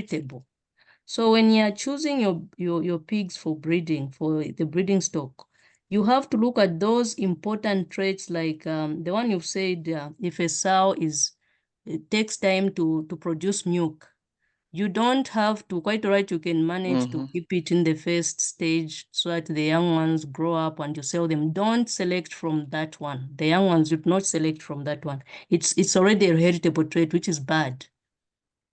heritable. So when you are choosing your pigs for breeding, for the breeding stock, you have to look at those important traits like the one you've said, if a sow it takes time to produce milk. You don't have to, quite right, you can manage to keep it in the first stage so that the young ones grow up and you sell them. Don't select from that one. The young ones, you do not select from that one. It's already a heritable trait, which is bad.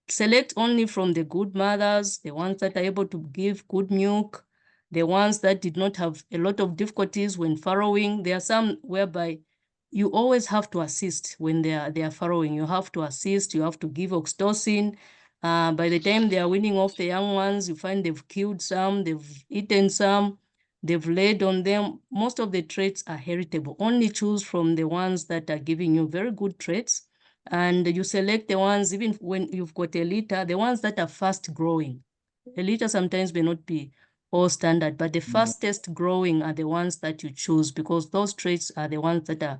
Select only from the good mothers, the ones that are able to give good milk, the ones that did not have a lot of difficulties when farrowing. There are some whereby you always have to assist when they are farrowing. You have to assist, you have to give oxytocin. By the time they are weaning off the young ones, you find they've killed some, they've eaten some, they've laid on them. Most of the traits are heritable. Only choose from the ones that are giving you very good traits. And you select the ones, even when you've got a litter, the ones that are fast growing. A litter sometimes may not be all standard, but the fastest growing are the ones that you choose because those traits are the ones that are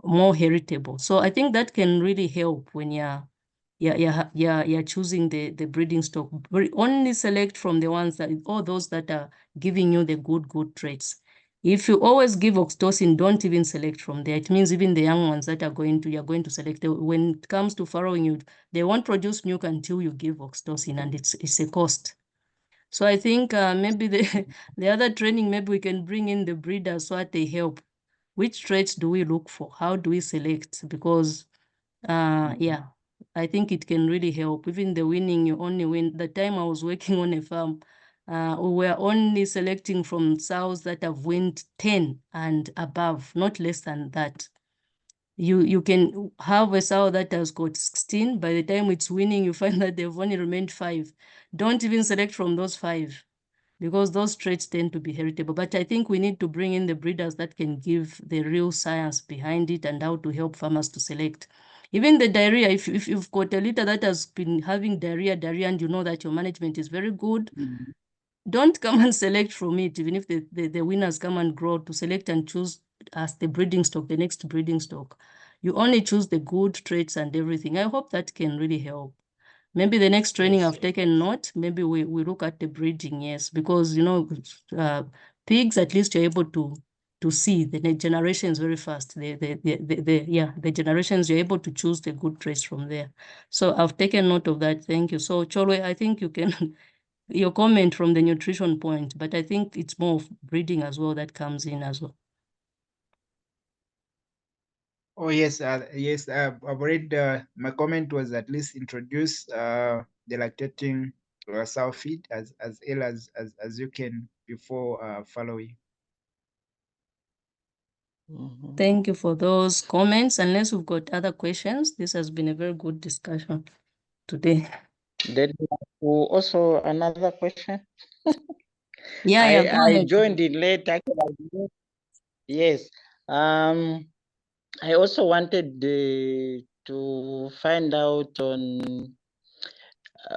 more heritable. So I think that can really help when you're choosing the breeding stock. Only select from the ones that, all those that are giving you the good traits. If you always give oxytocin, don't even select from there. It means even the young ones that you're going to select. When it comes to farrowing, they won't produce milk until you give oxytocin, and it's a cost. So I think maybe the other training, maybe we can bring in the breeders so that they help. Which traits do we look for? How do we select? Because yeah, I think it can really help. Even the winning, you only win. The time I was working on a farm, we were only selecting from sows that have weaned 10 and above, not less than that. You can have a sow that has got 16. By the time it's winning, you find that they've only remained 5. Don't even select from those 5 because those traits tend to be heritable. But I think we need to bring in the breeders that can give the real science behind it and how to help farmers to select. Even the diarrhea, if you've got a litter that has been having diarrhea, and you know that your management is very good, don't come and select from it, even if the winners come and grow, to select and choose as the breeding stock, the next breeding stock. You only choose the good traits and everything. I hope that can really help. Maybe the next training I've taken note, maybe we look at the breeding, yes, because, you know, pigs, at least you're able to see the generations very fast. The generations, you're able to choose the good traits from there. So I've taken note of that. Thank you. So Cholwe, I think you can, your comment from the nutrition point, but I think it's more of breeding as well that comes in as well. Oh yes, yes. I've read. My comment was at least introduce the lactating sow feed as ill as you can before following. Thank you for those comments. Unless we've got other questions, this has been a very good discussion today. Then also another question. Yeah, go I ahead. joined it late. Yes. I also wanted to find out on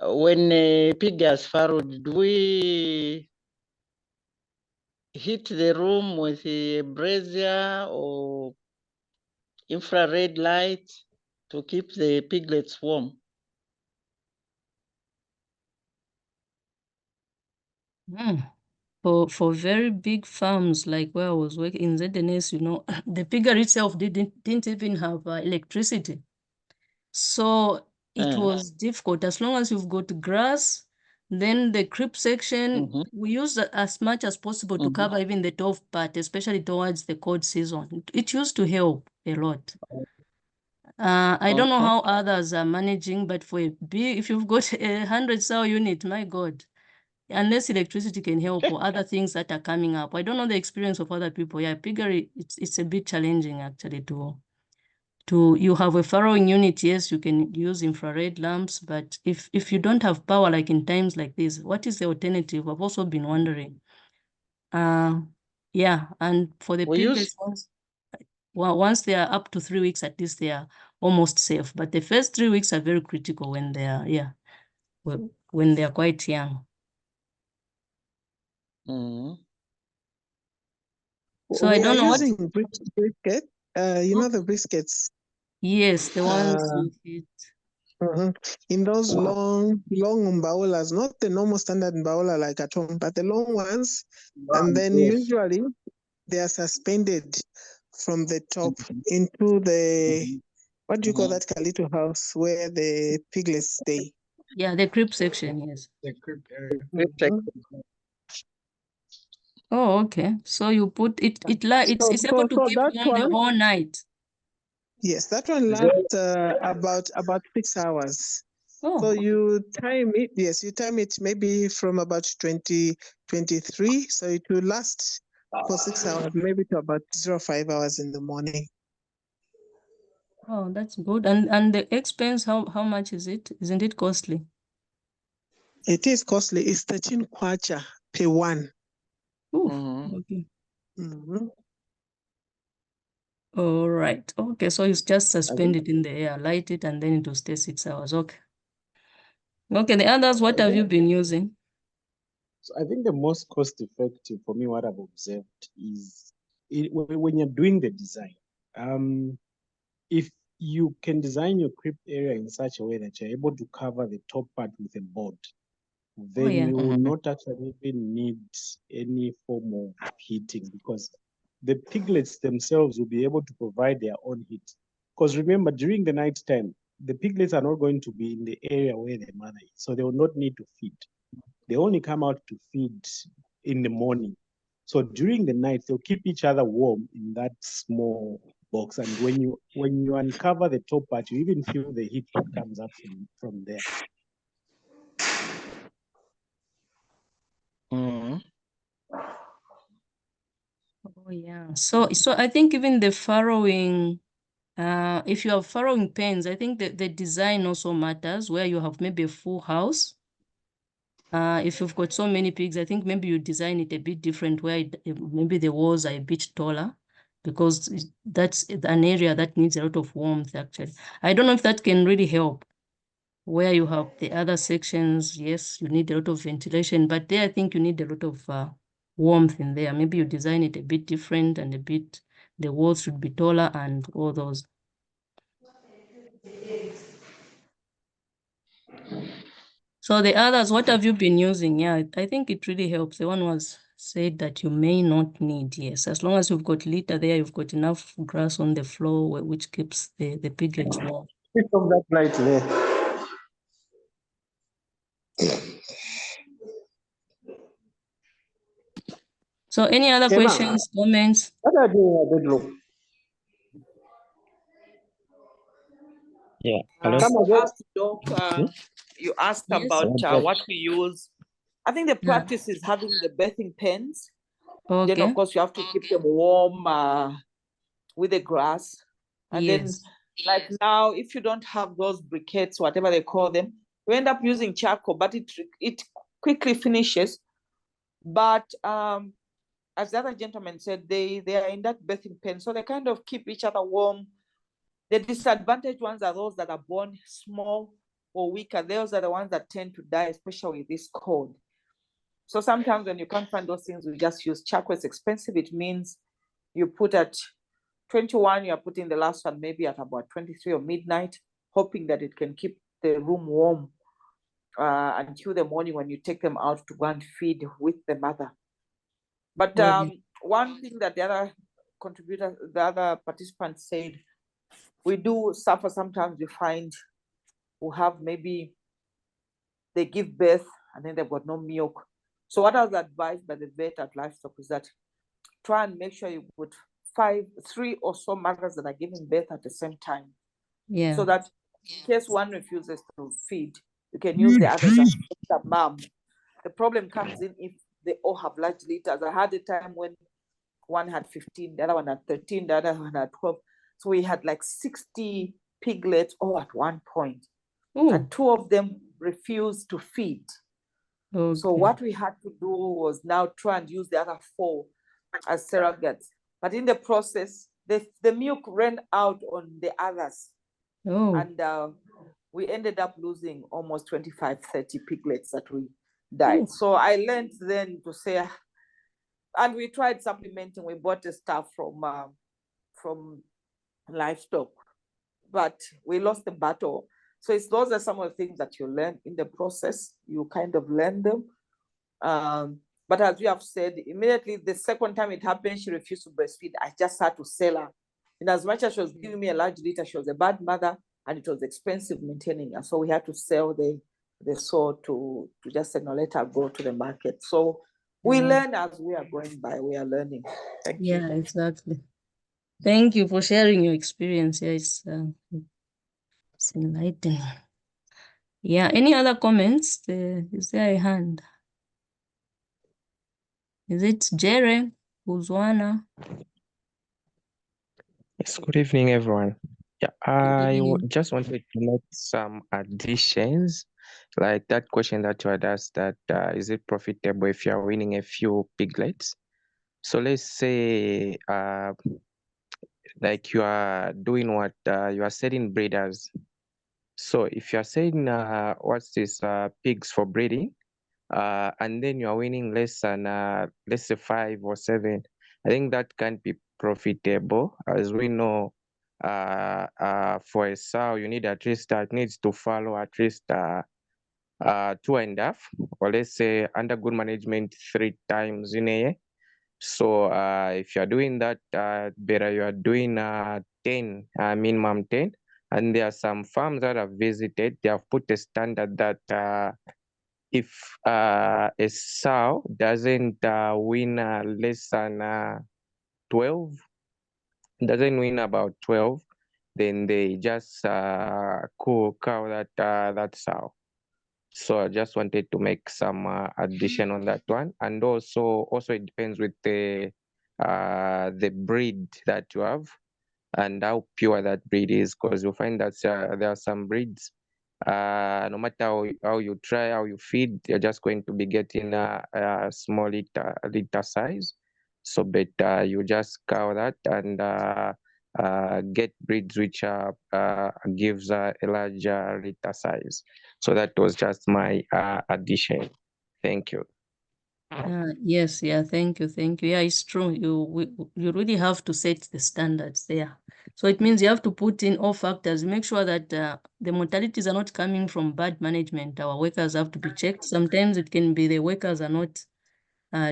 when a pig has farrowed, do we heat the room with a brazier or infrared light to keep the piglets warm? For very big farms like where I was working in ZNS, you know, the piggery itself didn't even have electricity. So it was difficult. As long as you've got grass, then the creep section, we use as much as possible to cover even the tough part, especially towards the cold season. It used to help a lot. I don't know how others are managing, but for a big, if you've got 100 cell unit, my God, unless electricity can help or other things that are coming up. I don't know the experience of other people. Yeah, piggery, it's a bit challenging actually you have a farrowing unit. Yes, you can use infrared lamps, but if you don't have power, like in times like this, what is the alternative? I've also been wondering. Yeah, and for the piglets, once they are up to 3 weeks, at least they are almost safe. But the first 3 weeks are very critical when they are, when they are quite young. So I don't know what. Using brisket, you know the briskets. Yes, the ones you eat. In those long mbaulas, not the normal standard mbaula like at home, but the long ones. And then usually they are suspended from the top into the, what do you call that, Kalito house, where the piglets stay? Yeah, the crib section, yes. The crib area. Oh, okay. So you put it's able to keep that warm the one, whole night. yes, that one lasts about 6 hours. Oh, So you time it, yes, you time it maybe from about 23. So it will last for 6 hours, maybe to about 05 hours in the morning. oh, that's good. And the expense, how much is it? Isn't it costly? It is costly. It's 13 kwacha per one. Ooh, okay. Mm-hmm. All right. Okay, so it's just suspend it in the air, light it, and then it will stay 6 hours. Okay. Okay, the others, what have you been using? So I think the most cost effective for me, what I've observed is when you're doing the design, if you can design your crib area in such a way that you're able to cover the top part with a board, then yeah. you will not actually even need any form of heating, because the piglets themselves will be able to provide their own heat. Because remember, during the night time, the piglets are not going to be in the area where their mother is, so they will not need to feed. They only come out to feed in the morning. So during the night, they'll keep each other warm in that small box. And when you uncover the top part, you even feel the heat that comes up from there. Oh yeah. So I think even the furrowing, if you have furrowing pens, I think the design also matters, where you have maybe a full house. If you've got so many pigs, I think maybe you design it a bit different, where maybe the walls are a bit taller, because that's an area that needs a lot of warmth, actually. I don't know if that can really help. Where you have the other sections, yes, you need a lot of ventilation, but there I think you need a lot of warmth in there. Maybe you design it a bit different and the walls should be taller and all those. So the others, what have you been using? Yeah, I think it really helps. The one was said that you may not need, yes. As long as you've got litter there, you've got enough grass on the floor, which keeps the piglets warm. Switch off that light there. So any other questions, comments? What are you doing in your bedroom? Yeah. You asked Yes. about what we use. I think the practice is having the birthing pens. Okay. Then, of course, you have to keep them warm with the grass. And then, like now, if you don't have those briquettes, whatever they call them, you end up using charcoal, but it quickly finishes. But as the other gentleman said, they are in that birthing pen, so they kind of keep each other warm. The disadvantaged ones are those that are born small or weaker. Those are the ones that tend to die, especially with this cold. So sometimes when you can't find those things, we just use charcoal. It's expensive. It means you put at 21, you're putting the last one maybe at about 23 or midnight, hoping that it can keep the room warm until the morning when you take them out to go and feed with the mother. But one thing that the other participants said, we do suffer sometimes. We find who have maybe they give birth and then they've got no milk. So what I was advised by the vet at Livestock is that try and make sure you put 3 or so mothers that are giving birth at the same time. Yeah. So that in case one refuses to feed, you can use the others as the mom. The problem comes in if they all have large litters. I had a time when one had 15, the other one had 13, the other one had 12. So we had like 60 piglets all at one point. Ooh. And 2 of them refused to feed. Okay. So what we had to do was now try and use the other 4 as surrogates. But in the process, the milk ran out on the others. Oh. And we ended up losing almost 25, 30 piglets that we died. Ooh. So I learned then to say, and we tried supplementing. We bought the stuff from Livestock, but we lost the battle. So those are some of the things that you learn in the process. You kind of learn them. But as you have said, immediately the second time it happened, she refused to breastfeed. I just had to sell her. In as much as she was giving me a large litter, she was a bad mother and it was expensive maintaining her. So we had to sell the sow to just let her go to the market. So we learn as we are going by, we are learning. Thank you. Yeah, exactly. Thank you for sharing your experience. Yeah, it's enlightening. Yeah, any other comments? Is there a hand? Is it Jerry? Uzwana? Yes, good evening, everyone. Yeah, Good I evening. just wanted to make some additions, like that question that you had asked, that is it profitable if you are winning a few piglets? So let's say like you are doing what you are selling breeders. So if you are selling what's this pigs for breeding, and then you are winning less than let's say 5 or 7, I think that can be profitable. As we know, for a sow you need at least it needs to follow at least 2.5, or let's say under good management 3 times in a year. So if you're doing that, better you are doing 10, minimum 10. And there are some farms that I've visited, they have put a standard that if a sow doesn't win less than 12, doesn't win about 12, then they just cow that sow. So I just wanted to make some addition on that one. And also it depends with the breed that you have and how pure that breed is, because you'll find that there are some breeds, no matter how you try, how you feed, you're just going to be getting a small litter size. So better you just cow that and get breeds which gives a larger litter size. So that was just my addition. Thank you. Yes, yeah, thank you. Yeah, it's true. You really have to set the standards there. So it means you have to put in all factors, make sure that the mortalities are not coming from bad management. Our workers have to be checked. Sometimes it can be the workers are not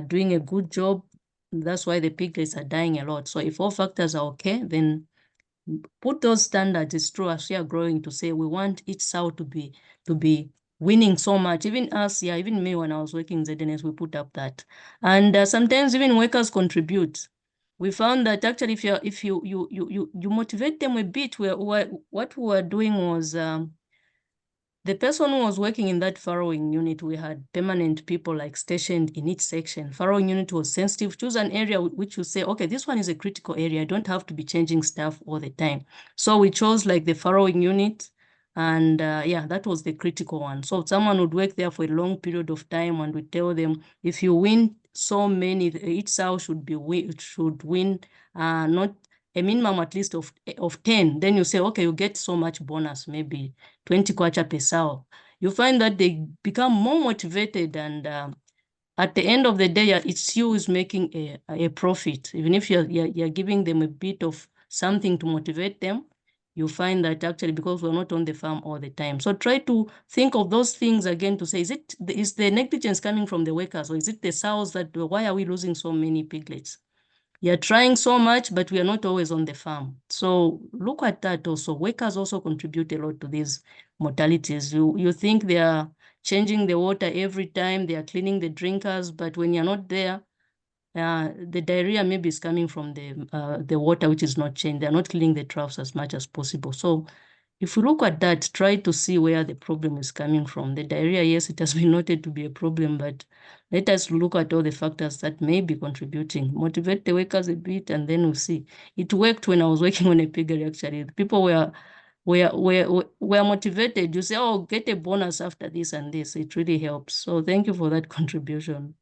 doing a good job. That's why the piglets are dying a lot. So if all factors are okay, then put those standards. It's true, as we are growing, to say we want each sow to be winning so much. Even us, yeah, even me, when I was working in ZNS, we put up that. And sometimes even workers contribute. We found that actually if you motivate them a bit, what we were doing was the person who was working in that farrowing unit, we had permanent people like stationed in each section. Farrowing unit was sensitive. Choose an area which you say, okay, this one is a critical area. I don't have to be changing stuff all the time. So we chose like the farrowing unit. And yeah, that was the critical one. So someone would work there for a long period of time, and we tell them, if you win so many, each sow should win not a minimum at least of 10. Then you say, okay, you get so much bonus, maybe 20 kwacha per sow. You find that they become more motivated, and at the end of the day, it's you who's making a profit. Even if you're giving them a bit of something to motivate them, you find that actually, because we're not on the farm all the time. So try to think of those things again to say, is the negligence coming from the workers, or is it the sows why are we losing so many piglets? You're trying so much, but we are not always on the farm. So look at that also. Workers also contribute a lot to these mortalities. You think they are changing the water every time, they are cleaning the drinkers, but when you're not there, the diarrhea maybe is coming from the water which is not changed. They're not cleaning the troughs as much as possible. So if we look at that, try to see where the problem is coming from. The diarrhea, yes, it has been noted to be a problem, but let us look at all the factors that may be contributing. Motivate the workers a bit, and then we'll see. It worked when I was working on a piggery, actually. People were motivated. You say, oh, get a bonus after this and this. It really helps. So thank you for that contribution.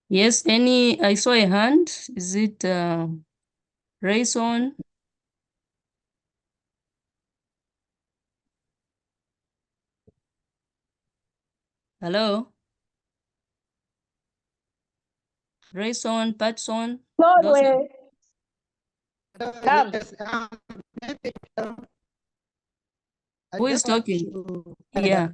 Yes, I saw a hand. Is it Rayson? Hello? Rayson, Patson? Norway. Come. Who is talking? Yeah.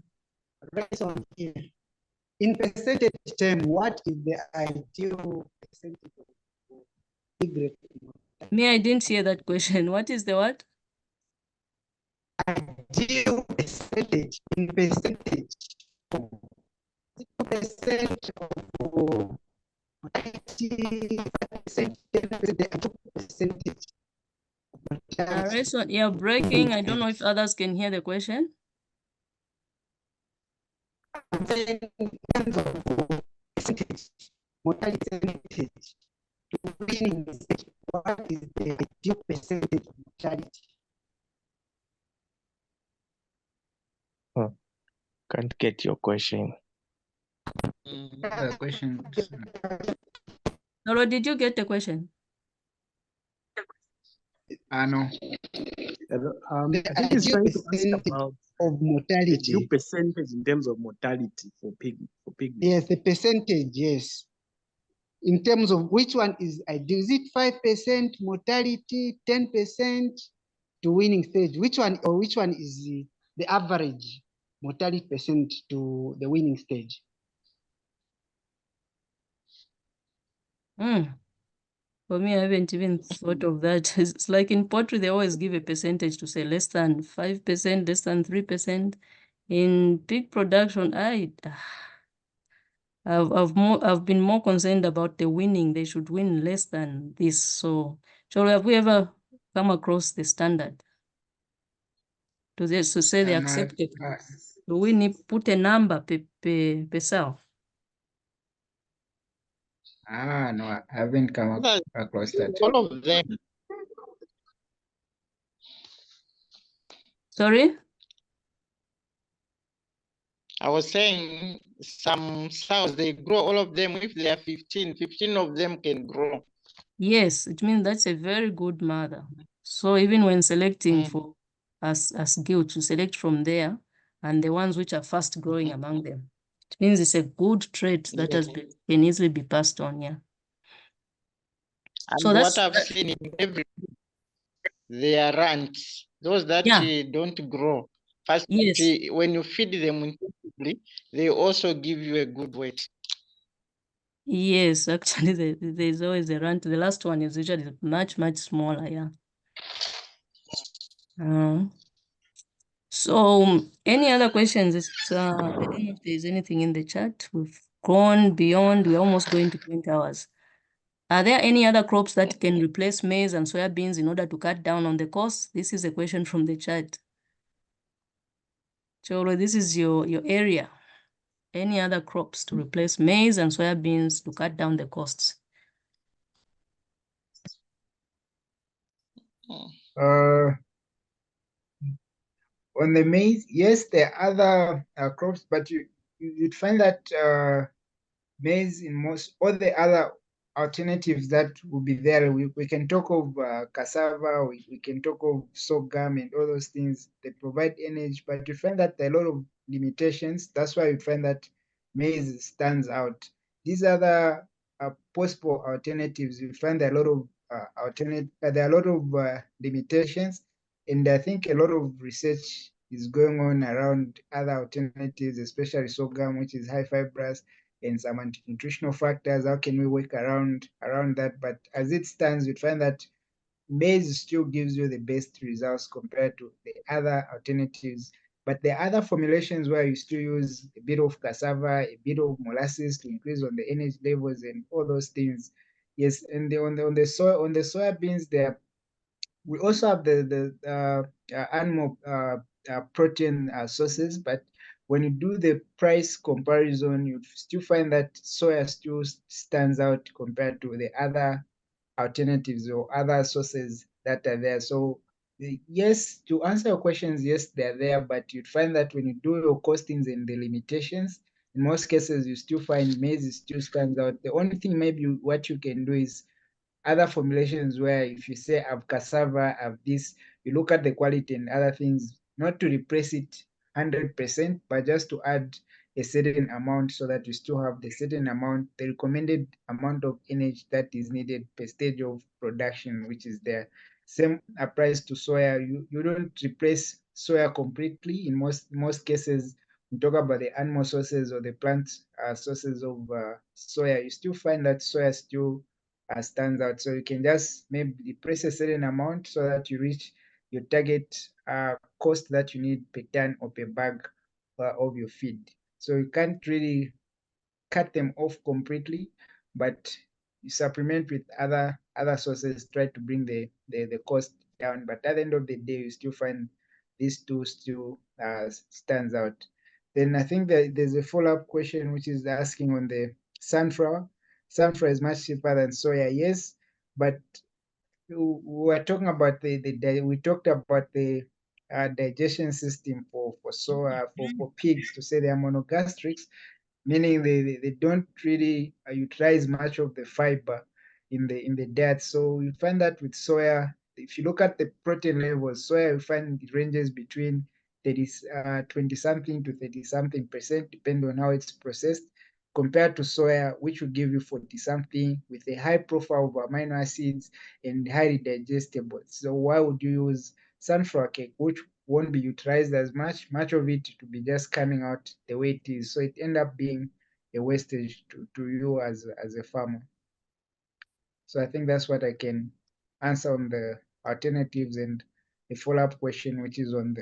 In percentage term, what is the ideal percentage of pig rate? Me, I didn't hear that question. What is the what? Ideal percentage in percentage. 0% of 90%, 10% percentage. So you're breaking. I don't know if others can hear the question. In terms of percentage, mortality percentage, winning stage, what is the ideal percentage of mortality? Can't get your question. The question. Noro, did you get the question? No. I think he's trying to ask about of the mortality. due percentage in terms of mortality for pig. Yes, the percentage, yes. In terms of which one is ideal? Is it 5% mortality, 10% to winning stage? Which one is the average mortality percent to the winning stage? For me, I haven't even thought of that. It's like in poultry, they always give a percentage to say less than 5%, less than 3%. In pig production, I've been more concerned about the winning. They should win less than this. So have we ever come across the standard? To say they accept it? Do we need put a number per cell? No, I haven't come across that. All of them. Sorry? I was saying some cells, they grow all of them. If they are 15 of them can grow. Yes, it means that's a very good mother. So even when selecting for as guild, to select from there and the ones which are fast growing among them. It means it's a good trait that can easily be passed on, yeah. And so what I've seen in every, they are runts. Those that don't grow. First, when you feed them intensively, they also give you a good weight. Yes, actually, there's always a runt. The last one is usually much, much smaller, yeah. So any other questions? I don't know if there's anything in the chat. We've gone beyond, we're almost going to 20 hours. Are there any other crops that can replace maize and soybeans in order to cut down on the cost? This is a question from the chat. Cholo, this is your area. Any other crops to replace maize and soybeans to cut down the costs? On the maize, yes, there are other crops, but you'd find that maize in most all the other alternatives that will be there. We can talk of cassava, we can talk of sorghum and all those things. They provide energy, but you find that there are a lot of limitations. That's why you find that maize stands out. These other possible alternatives, you find there are a lot of limitations, and I think a lot of research is going on around other alternatives, especially sorghum, which is high fibrous, and some anti-nutritional factors. How can we work around that? But as it stands, we find that maize still gives you the best results compared to the other alternatives. But there are other formulations where you still use a bit of cassava, a bit of molasses to increase on the energy levels and all those things. Yes, and on the soybeans, we also have the animal protein sources, but when you do the price comparison, you still find that soya still stands out compared to the other alternatives or other sources that are there. So yes, to answer your questions, yes, they're there, but you'd find that when you do your costings and the limitations, in most cases, you still find maize still stands out. The only thing maybe what you can do is other formulations where if you say I've cassava, I've this, you look at the quality and other things, not to replace it 100%, but just to add a certain amount so that you still have the certain amount, the recommended amount of energy that is needed per stage of production, which is there. Same applies to soya. You don't replace soya completely. In most cases, we talk about the animal sources or the plant sources of soya, you still find that soya still stands out. So you can just maybe depress a certain amount so that you reach your target cost that you need per ton or per bag of your feed. So you can't really cut them off completely, but you supplement with other sources, try to bring the cost down. But at the end of the day, you still find these two still stands out. Then I think that there's a follow-up question which is asking on the sunflower. Sunflower is much cheaper than soya, yes, but we were talking about we talked about the digestion system for soya for pigs, to say they are monogastrics, meaning they don't really utilize much of the fiber in the diet. So you find that with soya, if you look at the protein levels, soya you find it ranges between 20 something to 30 something percent, depending on how it's processed, compared to soya, which will give you 40 something with a high profile of amino acids and highly digestible. So why would you use sunflower cake, which won't be utilized as much of it to be just coming out the way it is? So it end up being a wastage to you as a farmer. So I think that's what I can answer on the alternatives, and a follow-up question which is on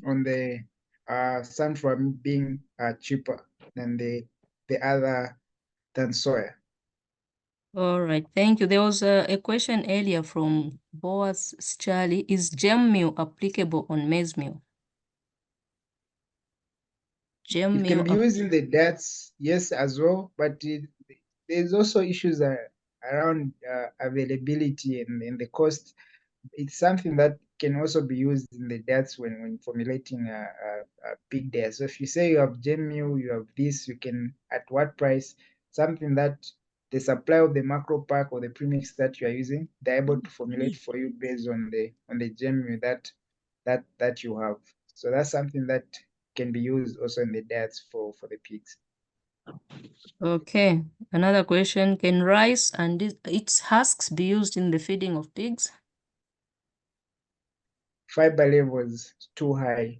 the sunflower being cheaper than the other than soya. All right, thank you. There was a question earlier from Boaz Charlie. Is gem meal applicable on maize meal? It can be used in the diets, yes, as well, but there's also issues around availability and the cost. It's something that can also be used in the diets when formulating a pig diet. So if you say you have gem meal, you have this, you can, at what price? Something that the supply of the macro pack or the premix that you are using, they're able to formulate for you based on the gem meal that you have. So that's something that can be used also in the diets for the pigs. Okay, another question. Can rice and its husks be used in the feeding of pigs? Fiber levels too high.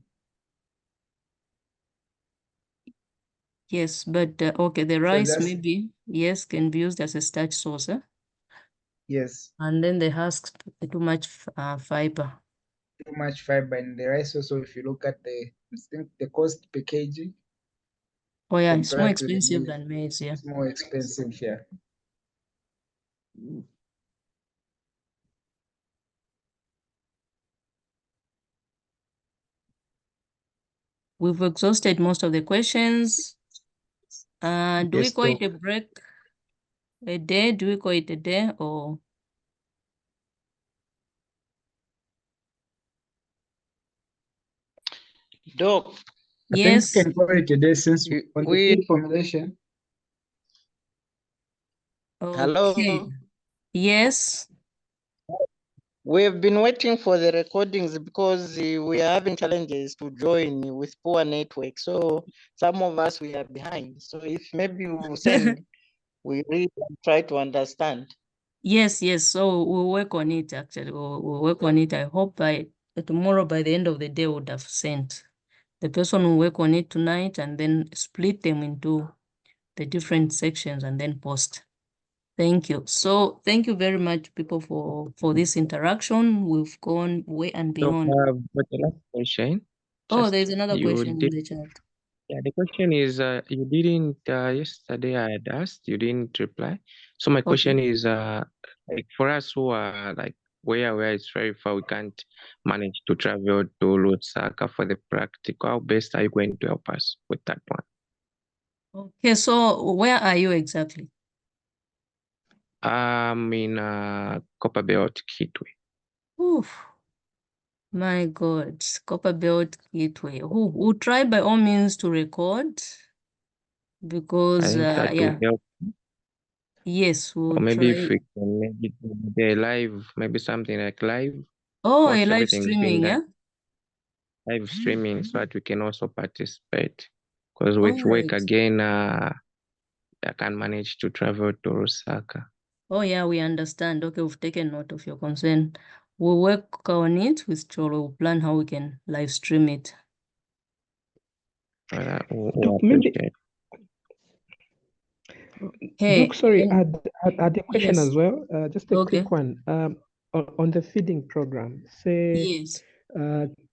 Yes, but okay, the rice maybe, yes, can be used as a starch source. Yes. And then the husks, too much fiber. Too much fiber in the rice also. If you look at I think the cost per kg. Oh yeah, it's more expensive than maize, yeah. It's more expensive, yeah. We've exhausted most of the questions. Do we call it a break a day? Do we call it a day or? Doc. Yes. I think we can call it a day since on the feed formulation. Okay. Hello. Yes. We've been waiting for the recordings because we are having challenges to join with poor network. So some of us, we are behind. So if maybe you send, we read and try to understand. Yes. So we'll work on it actually. We'll work on it. I hope by tomorrow, by the end of the day, would have sent. The person will work on it tonight and then split them into the different sections and then post. Thank you. So thank you very much, people, for this interaction. We've gone way and beyond. So, but the last question. Oh, there's another question in the chat. Yeah, the question is, you didn't, yesterday I had asked, you didn't reply. So my question is, like for us who are like where it's very far, we can't manage to travel to Lusaka for the practical, how best are you going to help us with that one? Okay, so where are you exactly? I'm in Copper Belt Kitwe. Oof. My God, Copper Belt Gateway. Who try by all means to record because that yeah. will help. Yes, we'll or maybe try. if we can maybe do the live, maybe something like live. Oh, a live streaming, yeah? Live streaming so that we can also participate. because with work Alright. again, I can't manage to travel to Lusaka. Oh yeah, we understand. Okay, we've taken note of your concern. We'll work on it with Cholo. We'll plan how we can live stream it. We'll Maybe, appreciate. Hey, Duke, sorry, I and had a question yes. as well. Just a Okay. quick one. On the feeding program, say Yes.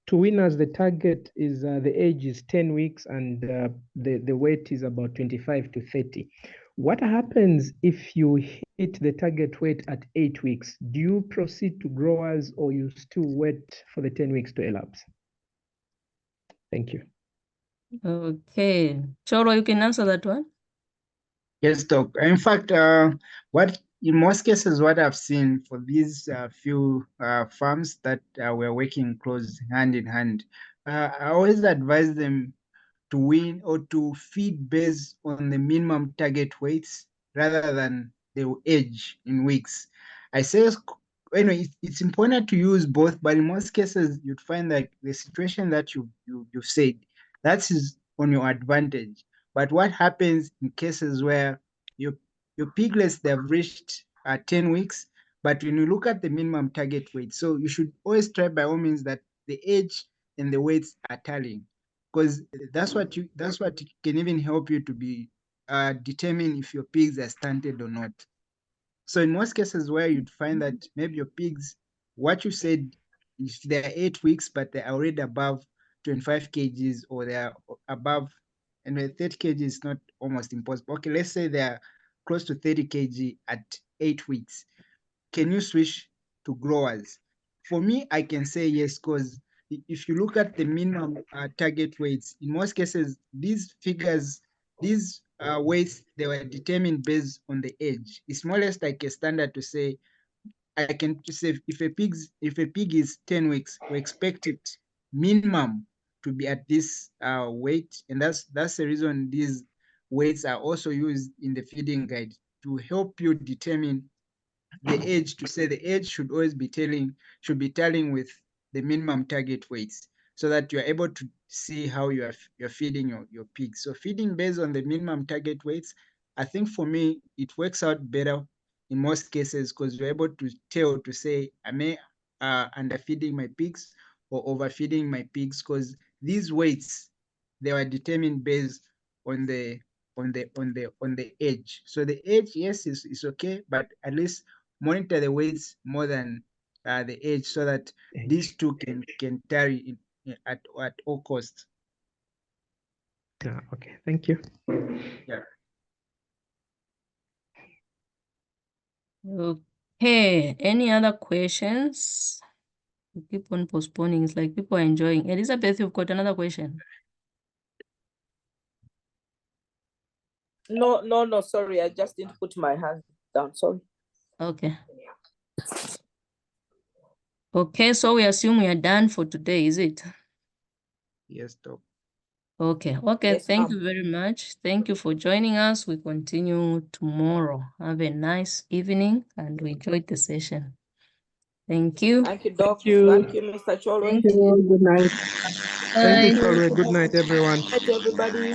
to winners, the target is the age is 10 weeks and the weight is about 25 to 30. What happens if you hit the target weight at 8 weeks? Do you proceed to growers or you still wait for the 10 weeks to elapse? Thank you. Okay. Cholo, you can answer that one. Yes, Doc. In fact, what in most cases, what I've seen for these few farms that we're working close hand in hand, I always advise them to win or to feed based on the minimum target weights rather than the age in weeks. I say, anyway, it's important to use both, but in most cases, you'd find that the situation that you've said, that is on your advantage. But what happens in cases where your piglets, they've reached 10 weeks, but when you look at the minimum target weight, so you should always try by all means that the age and the weights are tallying, because that's what can even help you to be determine if your pigs are stunted or not. So in most cases where you'd find that maybe your pigs, what you said, if they're 8 weeks, but they're already above 25 kgs or they're above, and 30 kg is not almost impossible. Okay, let's say they're close to 30 kg at 8 weeks. Can you switch to growers? For me, I can say yes, because if you look at the minimum target weights, in most cases, these figures, these weights, they were determined based on the age. It's more or less like a standard to say, I can say if a pig is 10 weeks, we expect it minimum to be at this weight, and that's the reason these weights are also used in the feeding guide to help you determine the age, to say the age should always be tallying with the minimum target weights, so that you're able to see how you're feeding your pigs. So feeding based on the minimum target weights, I think for me, it works out better in most cases, because you're able to tell, to say, I may underfeeding my pigs or overfeeding my pigs, because these weights, they were determined based on the age. So the age, yes, is okay, but at least monitor the weights more than the age, so that these two can tally at all costs. Okay, thank you. Yeah. Okay. Any other questions? We keep on postponing. It's like people are enjoying. Elizabeth, you've got another question. No, sorry. I just didn't put my hand down. Sorry. Okay. Okay, so we assume we are done for today, is it? Yes, Doc. Okay, Yes, thank ma'am. you very much. Thank you for joining us. We continue tomorrow. Have a nice evening and we enjoyed the session. Thank you. Thank you, Doc. Thank you. Thank you, Mr. Cholo. Thank Thank you. you. Good night. Thank you, Bye. Chorwe. Good night, everyone. Good night, everybody.